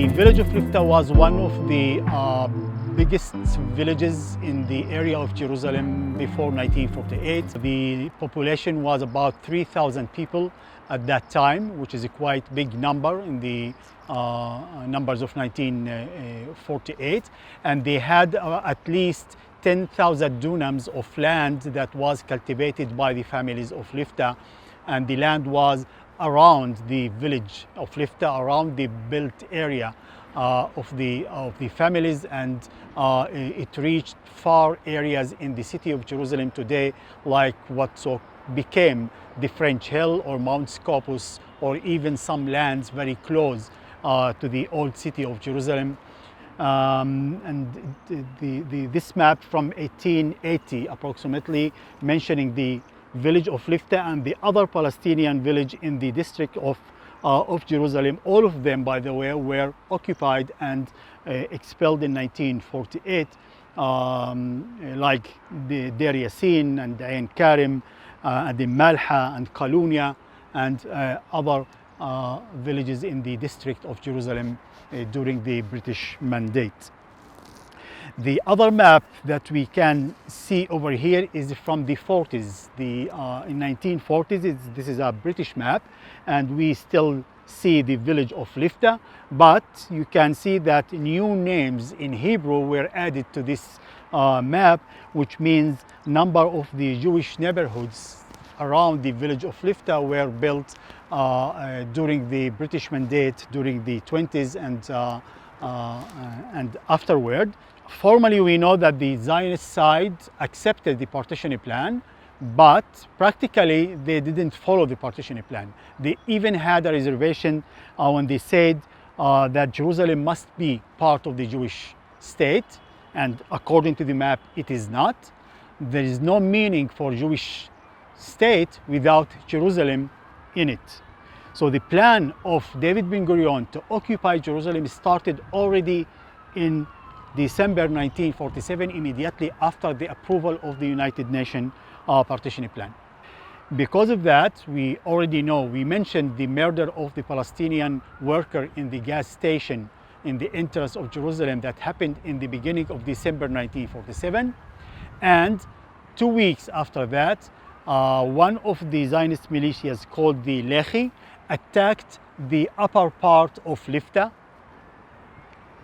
The village of Lifta was one of the biggest villages in the area of Jerusalem before 1948. The population was about 3,000 people at that time, which is a quite big number in the numbers of 1948. And they had at least 10,000 dunams of land that was cultivated by the families of Lifta, and the land was around the village of Lifta, around the built area of the families, and it reached far areas in the city of Jerusalem today, like what became the French Hill or Mount Scopus, or even some lands very close to the old city of Jerusalem. And this map from 1880 approximately, mentioning the village of Lifta and the other Palestinian village in the district of Jerusalem. All of them, by the way, were occupied and expelled in 1948, like the Deir Yassin and Ain Karim, and the Malha and Kalunia, and other villages in the district of Jerusalem during the British Mandate. The other map that we can see over here is from the 40s. In 1940s, this is a British map, and we still see the village of Lifta, but you can see that new names in Hebrew were added to this map, which means number of the Jewish neighborhoods around the village of Lifta were built during the British Mandate, during the 20s and afterward. Formally, we know that the Zionist side accepted the partition plan, but practically they didn't follow the partition plan. They even had a reservation when they said that Jerusalem must be part of the Jewish state, and according to the map, it is not. There is no meaning for Jewish state without Jerusalem in it. So the plan of David Ben-Gurion to occupy Jerusalem started already in December 1947, immediately after the approval of the United Nations partition plan. Because of that, we already know, we mentioned the murder of the Palestinian worker in the gas station in the entrance of Jerusalem that happened in the beginning of December 1947. And 2 weeks after that, one of the Zionist militias called the Lehi attacked the upper part of Lifta,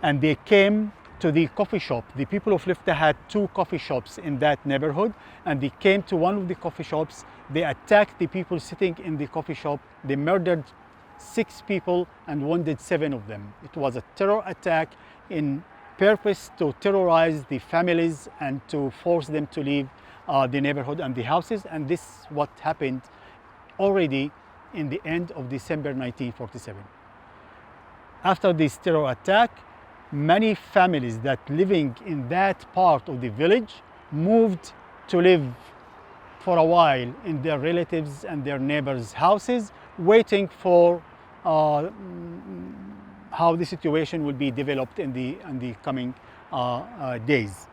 and they came to the coffee shop. The people of Lifta had 2 coffee shops in that neighborhood, and they came to one of the coffee shops. They attacked the people sitting in the coffee shop. They murdered 6 people and wounded 7 of them. It was a terror attack in purpose to terrorize the families and to force them to leave the neighborhood and the houses, and this is what happened already in the end of December 1947. After this terror attack, many families that living in that part of the village moved to live for a while in their relatives and their neighbors' houses, waiting for how the situation will be developed in the coming days.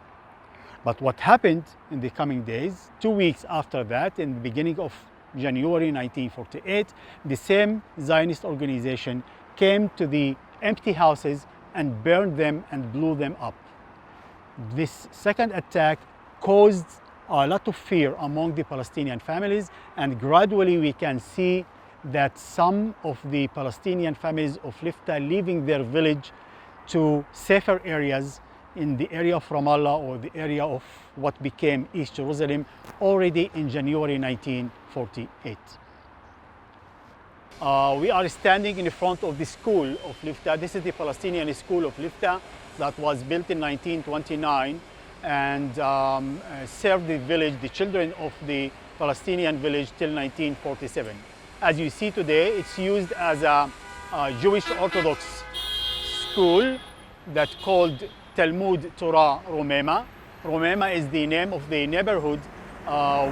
But what happened in the coming days, 2 weeks after that, in the beginning of January 1948, the same Zionist organization came to the empty houses and burned them and blew them up. This second attack caused a lot of fear among the Palestinian families, and gradually we can see that some of the Palestinian families of Lifta leaving their village to safer areas in the area of Ramallah, or the area of what became East Jerusalem, already in January 1948. We are standing in front of the school of Lifta. This is the Palestinian school of Lifta that was built in 1929 and served the village, the children of the Palestinian village, till 1947. As you see today, it's used as a Jewish Orthodox school that's called Talmud Torah Romema. Romema is the name of the neighborhood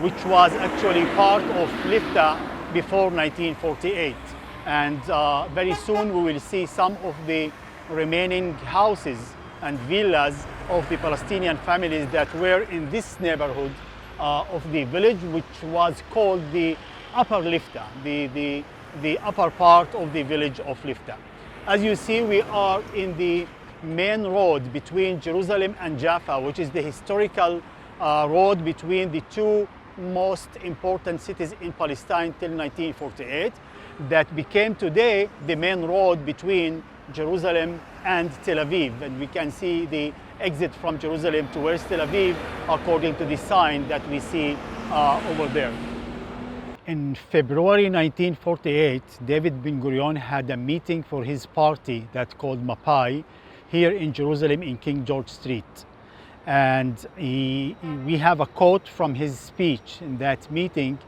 which was actually part of Lifta before 1948. And very soon we will see some of the remaining houses and villas of the Palestinian families that were in this neighborhood of the village, which was called the Upper Lifta, the upper part of the village of Lifta. As you see, we are in the main road between Jerusalem and Jaffa, which is the historical road between the two most important cities in Palestine till 1948, that became today the main road between Jerusalem and Tel Aviv. And we can see the exit from Jerusalem towards Tel Aviv according to the sign that we see over there. In February 1948, David Ben-Gurion had a meeting for his party that called Mapai here in Jerusalem in King George Street. And we have a quote from his speech in that meeting.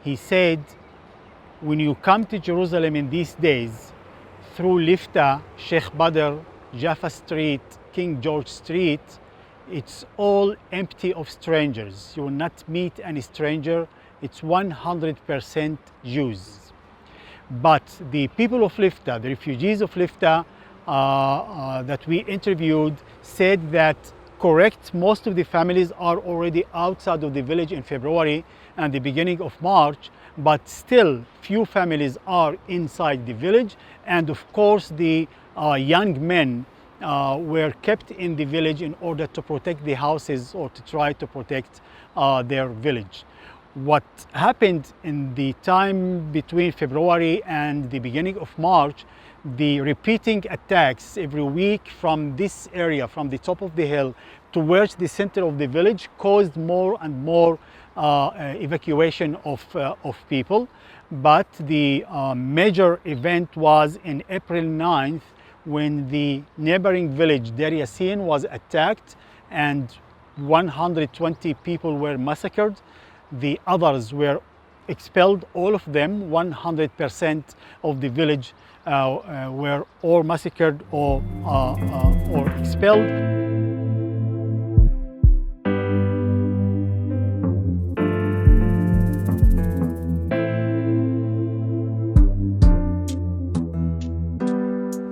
He said, "When you come to Jerusalem in these days, through Lifta, Sheikh Badr, Jaffa Street, King George Street, it's all empty of strangers. You will not meet any stranger. It's 100% Jews." But the people of Lifta, the refugees of Lifta that we interviewed, said that correct, most of the families are already outside of the village in February and the beginning of March, but still few families are inside the village. And of course the young men were kept in the village in order to protect the houses or to try to protect their village. What happened in the time between February and the beginning of March, the repeating attacks every week from this area, from the top of the hill towards the center of the village, caused more and more evacuation of people. But the major event was in April 9th, when the neighboring village Deir Yassin was attacked and 120 people were massacred. The others were expelled, all of them. 100% of the village were or massacred or expelled.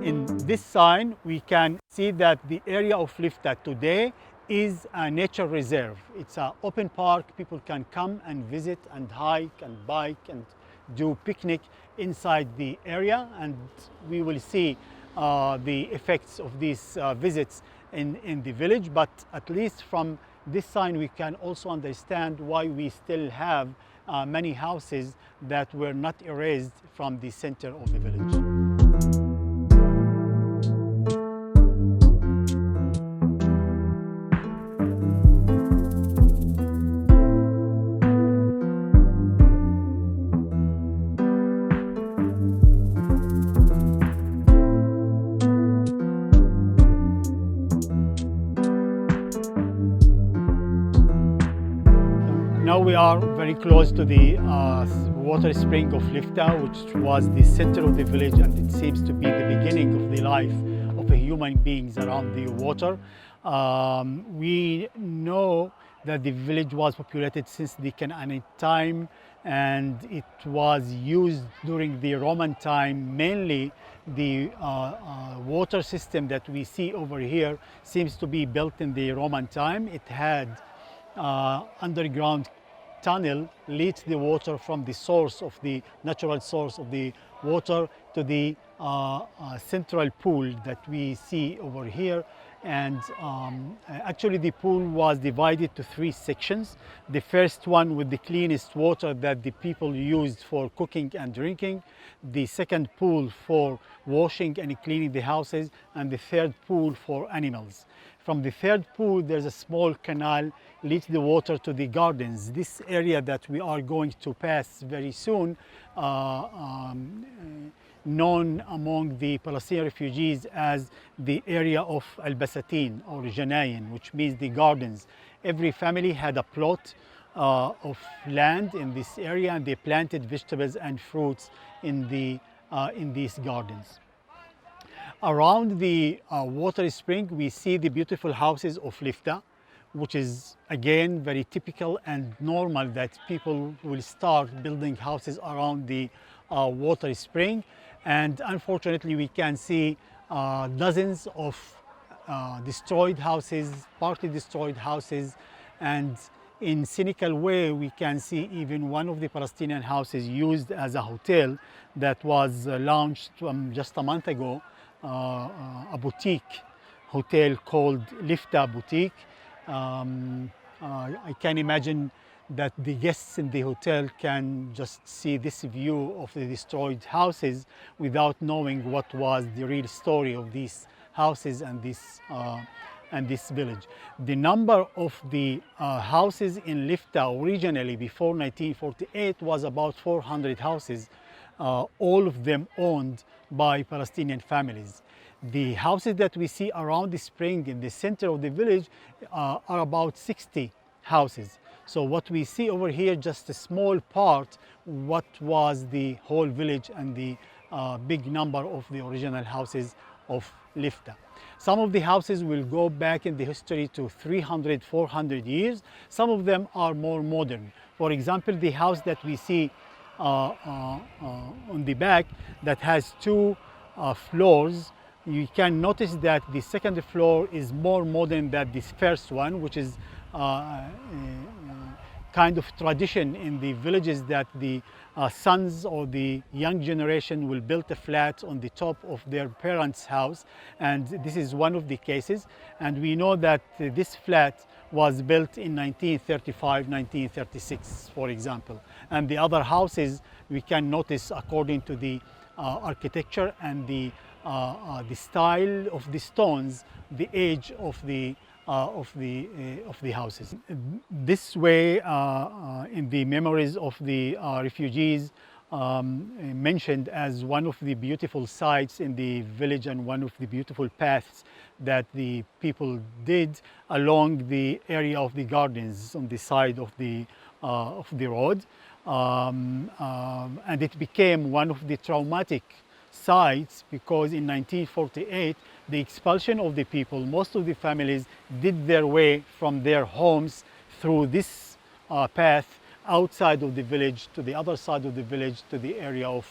In this sign, we can see that the area of Lifta today is a nature reserve. It's an open park. People can come and visit and hike and bike and do picnic inside the area, and we will see the effects of these visits in the village. But at least from this sign we can also understand why we still have many houses that were not erased from the center of the village. Now we are very close to the water spring of Lifta, which was the center of the village, and it seems to be the beginning of the life of the human beings around the water. We know that the village was populated since the Canaanite time, and it was used during the Roman time. Mainly the water system that we see over here seems to be built in the Roman time. It had underground tunnel leads the water from the source of the natural source of the water to the central pool that we see over here. And actually the pool was divided to 3 sections. The first one with the cleanest water that the people used for cooking and drinking, the second pool for washing and cleaning the houses, and the third pool for animals. From the third pool, there's a small canal leads the water to the gardens. This area that we are going to pass very soon, known among the Palestinian refugees as the area of Al-Basatin or Janayin, which means the gardens. Every family had a plot of land in this area, and they planted vegetables and fruits in these gardens. Around the water spring, we see the beautiful houses of Lifta, which is again very typical and normal that people will start building houses around the water spring. And unfortunately, we can see dozens of destroyed houses, partly destroyed houses, and in cynical way, we can see even one of the Palestinian houses used as a hotel that was launched just a month ago, a boutique hotel called Lifta Boutique. I can imagine that the guests in the hotel can just see this view of the destroyed houses without knowing what was the real story of these houses and this village. The number of the houses in Lifta originally before 1948 was about 400 houses, all of them owned by Palestinian families. The houses that we see around the spring in the center of the village are about 60 houses. So what we see over here, just a small part, what was the whole village and the big number of the original houses of Lifta. Some of the houses will go back in the history to 300, 400 years. Some of them are more modern. For example, the house that we see on the back that has two floors, you can notice that the second floor is more modern than this first one, which is kind of tradition in the villages that the sons or the young generation will build a flat on the top of their parents' house, and this is one of the cases. And we know that this flat was built in 1935, 1936, for example. And the other houses we can notice, according to the architecture and the style of the stones, the age of the houses. This way, in the memories of the refugees, mentioned as one of the beautiful sites in the village and one of the beautiful paths that the people did along the area of the gardens on the side of the road, and it became one of the traumatic sites because in 1948 the expulsion of the people, most of the families did their way from their homes through this path outside of the village to the other side of the village to the area of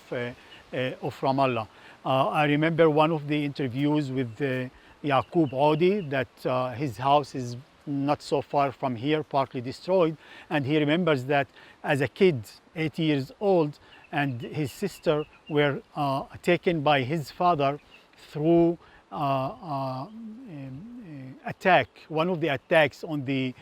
Ramallah. I remember one of the interviews with Yaqub Audi that his house is not so far from here, partly destroyed, and he remembers that as a kid, 8 years old, and his sister were taken by his father through attack, one of the attacks on the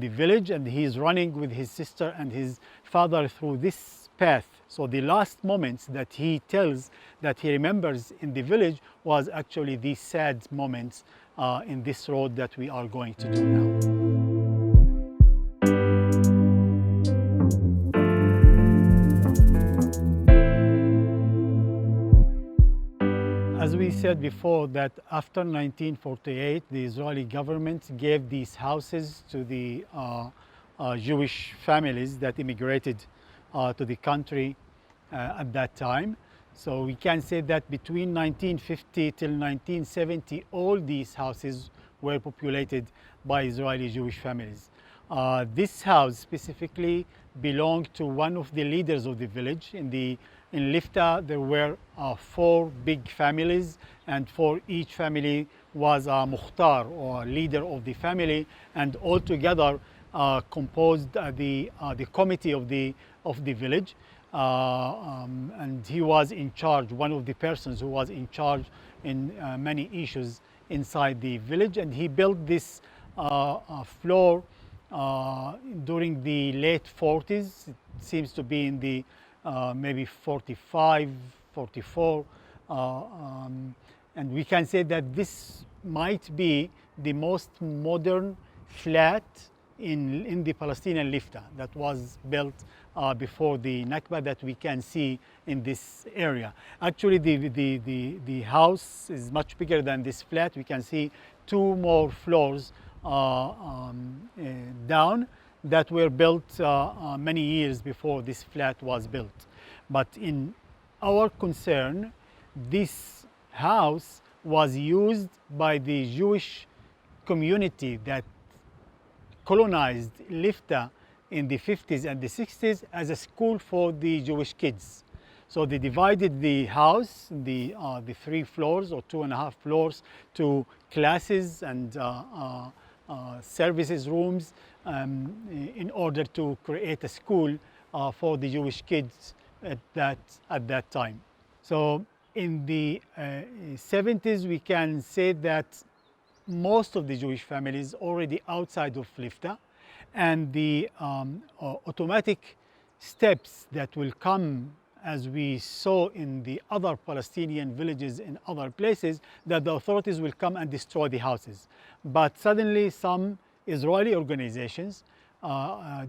village, and he is running with his sister and his father through this path. So the last moments that he tells that he remembers in the village was actually these sad moments in this road that we are going to do now. As we said before, that after 1948, the Israeli government gave these houses to the Jewish families that immigrated to the country at that time. So we can say that between 1950 till 1970, all these houses were populated by Israeli Jewish families. This house specifically belonged to one of the leaders of the village. In Lifta, there were 4 big families, and for each family was a mukhtar, or leader of the family, and all together composed the committee of the village. And he was in charge, one of the persons who was in charge in many issues inside the village, and he built this floor during the late 40s. It seems to be in the maybe 45, 44, and we can say that this might be the most modern flat in the Palestinian Lifta that was built before the Nakba that we can see in this area. Actually, the house is much bigger than this flat. We can see 2 more floors down that were built many years before this flat was built. But in our concern, this house was used by the Jewish community that colonized Lifta in the 50s and the 60s as a school for the Jewish kids. So they divided the house, the 3 floors or 2.5 floors, to classes and services rooms in order to create a school for the Jewish kids at that time. So in the 70s, we can say that most of the Jewish families already outside of Lifta, and the automatic steps that will come, as we saw in the other Palestinian villages in other places, that the authorities will come and destroy the houses. But suddenly some Israeli organizations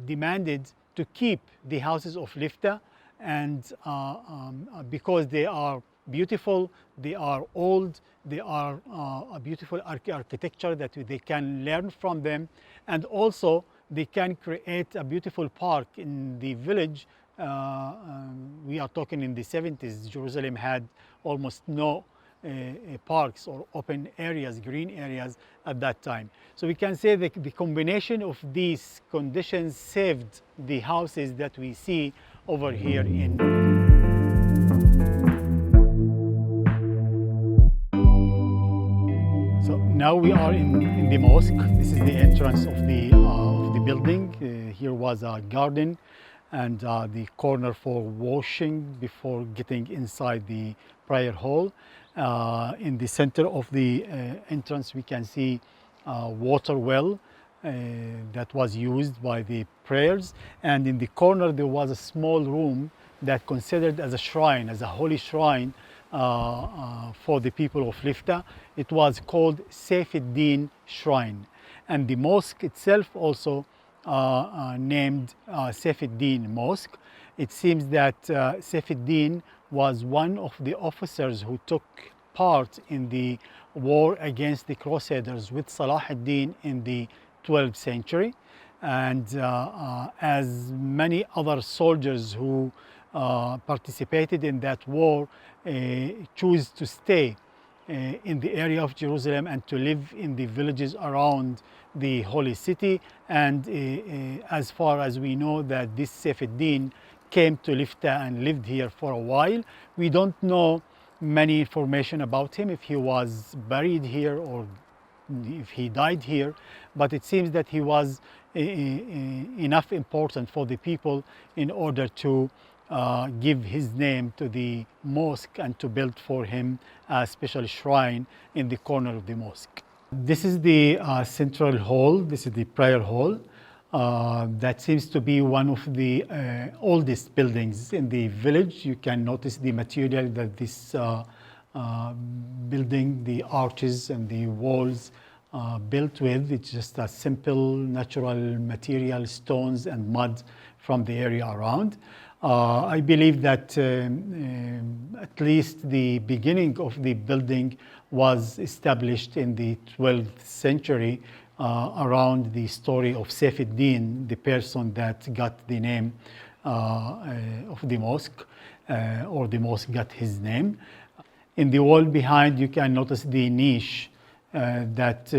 demanded to keep the houses of Lifta, and because they are beautiful, they are old, they are a beautiful architecture that they can learn from them, and also they can create a beautiful park in the village. We are talking in the 70s, Jerusalem had almost no parks or open areas, green areas at that time. So we can say that the combination of these conditions saved the houses that we see over here in. So now we are in the mosque. This is the entrance of the building. Here was a garden and the corner for washing before getting inside the prayer hall. In the center of the entrance, we can see a water well that was used by the prayers. And in the corner, there was a small room that considered as a shrine, as a holy shrine for the people of Lifta. It was called Saifuddin Shrine. And the mosque itself also named Saifuddin Mosque. It seems that Saifuddin was one of the officers who took part in the war against the Crusaders with Salah ad-Din in the 12th century. And as many other soldiers who participated in that war choose to stay in the area of Jerusalem and to live in the villages around the holy city. And as far as we know, that this Saifuddin came to Lifta and lived here for a while. We don't know many information about him, if he was buried here or if he died here, but it seems that he was enough important for the people in order to give his name to the mosque and to build for him a special shrine in the corner of the mosque. This is the central hall. This is the prayer hall. That seems to be one of the oldest buildings in the village. You can notice the material that this building, the arches and the walls built with. It's just a simple natural material, stones and mud from the area around. I believe that at least the beginning of the building was established in the 12th century around the story of Saifuddin, the person that got the name of the mosque, or the mosque got his name. In the wall behind, you can notice the niche that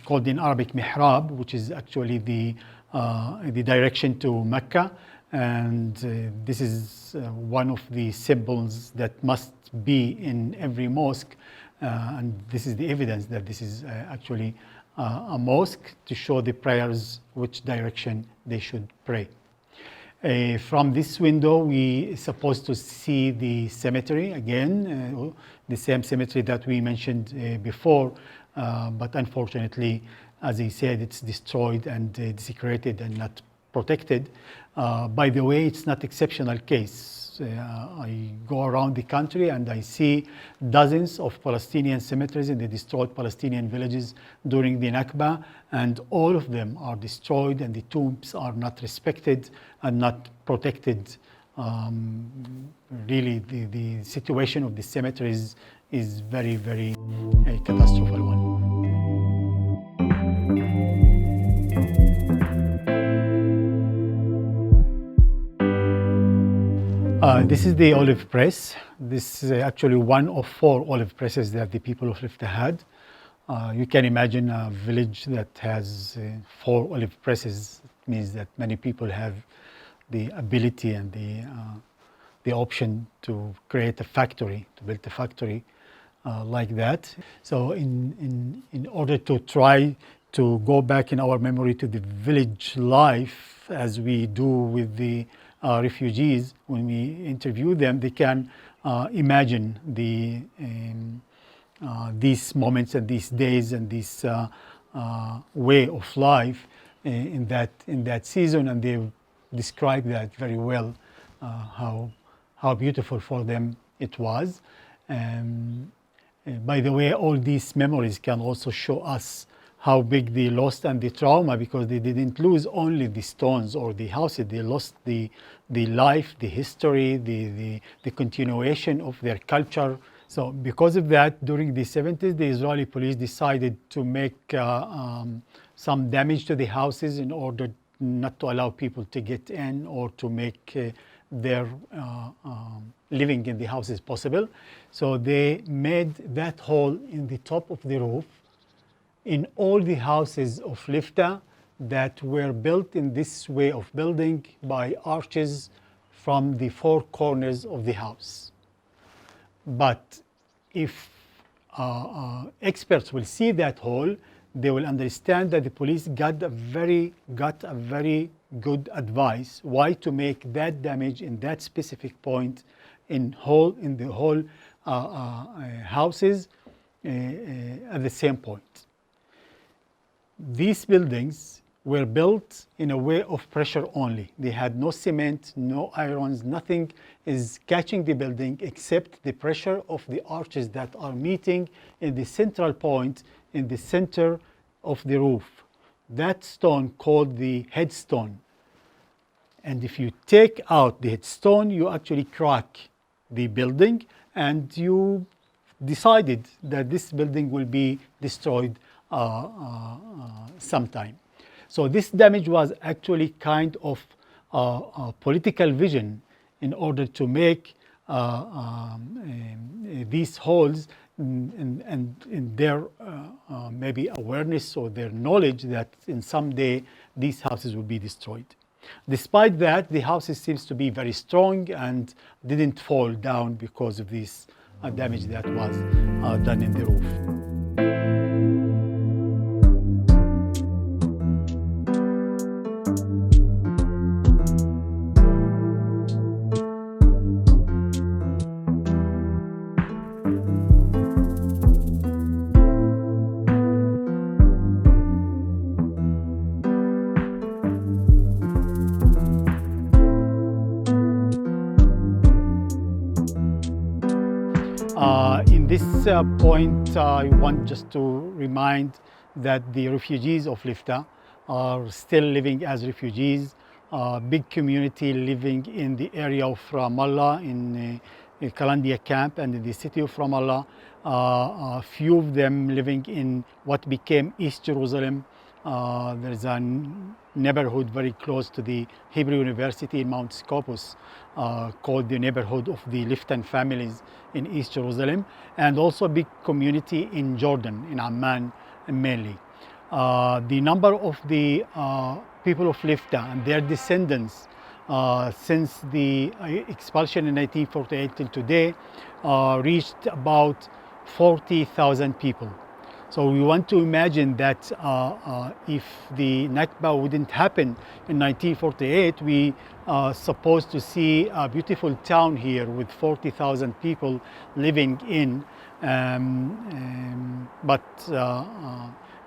called in Arabic mihrab, which is actually the direction to Mecca. And this is one of the symbols that must be in every mosque. And this is the evidence that this is actually a mosque, to show the prayers which direction they should pray. From this window, we are supposed to see the cemetery again, the same cemetery that we mentioned before, but unfortunately, as I said, it's destroyed and desecrated and not protected. By the way, it's not exceptional case. I go around the country and I see dozens of Palestinian cemeteries in the destroyed Palestinian villages during the Nakba, and all of them are destroyed and the tombs are not respected and not protected. Really, the situation of the cemeteries is very, very catastrophic one. This is the olive press. This is actually one of 4 olive presses that the people of Lifta had. You can imagine a village that has 4 olive presses. It means that many people have the ability and the option to create a factory, to build a factory like that. So in order to try to go back in our memory to the village life, as we do with the refugees. When we interview them, they can imagine these moments and these days and this way of life in that season, and they describe that very well, how beautiful for them it was. By the way, all these memories can also show us how big the loss and the trauma, because they didn't lose only the stones or the houses, they lost the life, the history, the continuation of their culture. So because of that, during the 70s, the Israeli police decided to make some damage to the houses in order not to allow people to get in or to make their living in the houses possible. So they made that hole in the top of the roof in all the houses of Lifta that were built in this way of building by arches from the four corners of the house. But if experts will see that hole, they will understand that the police got a very good advice why to make that damage in that specific point in the whole houses at the same point. These buildings were built in a way of pressure only. They had no cement, no irons, nothing is catching the building except the pressure of the arches that are meeting in the central point in the center of the roof. That stone called the headstone. And if you take out the headstone, you actually crack the building, and you decided that this building will be destroyed sometime. So this damage was actually kind of a political vision in order to make these holes and in their maybe awareness or their knowledge that in some day these houses will be destroyed. Despite that, the houses seems to be very strong and didn't fall down because of this damage that was done in the roof. In this point, I want just to remind that the refugees of Lifta are still living as refugees. Big community living in the area of Ramallah, in Kalandia camp and in the city of Ramallah. A few of them living in what became East Jerusalem. There's a neighborhood very close to the Hebrew University in Mount Scopus called the neighborhood of the Liftan families in East Jerusalem, and also a big community in Jordan, in Amman mainly. The number of the people of Lifta and their descendants since the expulsion in 1948 till today reached about 40,000 people. So we want to imagine that if the Nakba wouldn't happen in 1948, we are supposed to see a beautiful town here with 40,000 people living in. But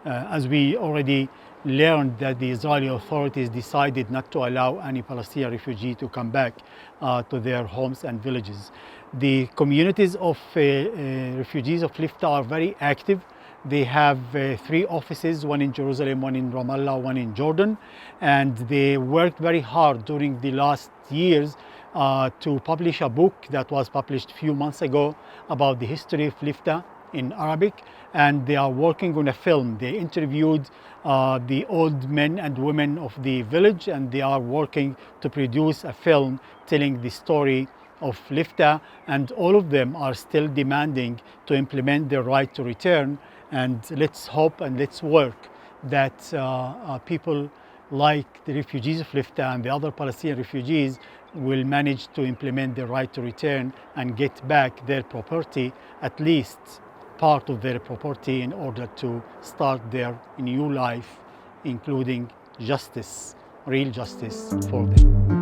as we already learned that the Israeli authorities decided not to allow any Palestinian refugee to come back to their homes and villages. The communities of refugees of Lifta are very active. They have 3 offices, one in Jerusalem, one in Ramallah, one in Jordan, and they worked very hard during the last years to publish a book that was published a few months ago about the history of Lifta in Arabic, and they are working on a film. They interviewed the old men and women of the village, and they are working to produce a film telling the story of Lifta, and all of them are still demanding to implement their right to return. And let's hope and let's work that people like the refugees of Lifta and the other Palestinian refugees will manage to implement their right to return and get back their property, at least part of their property in order to start their new life, including justice, real justice for them.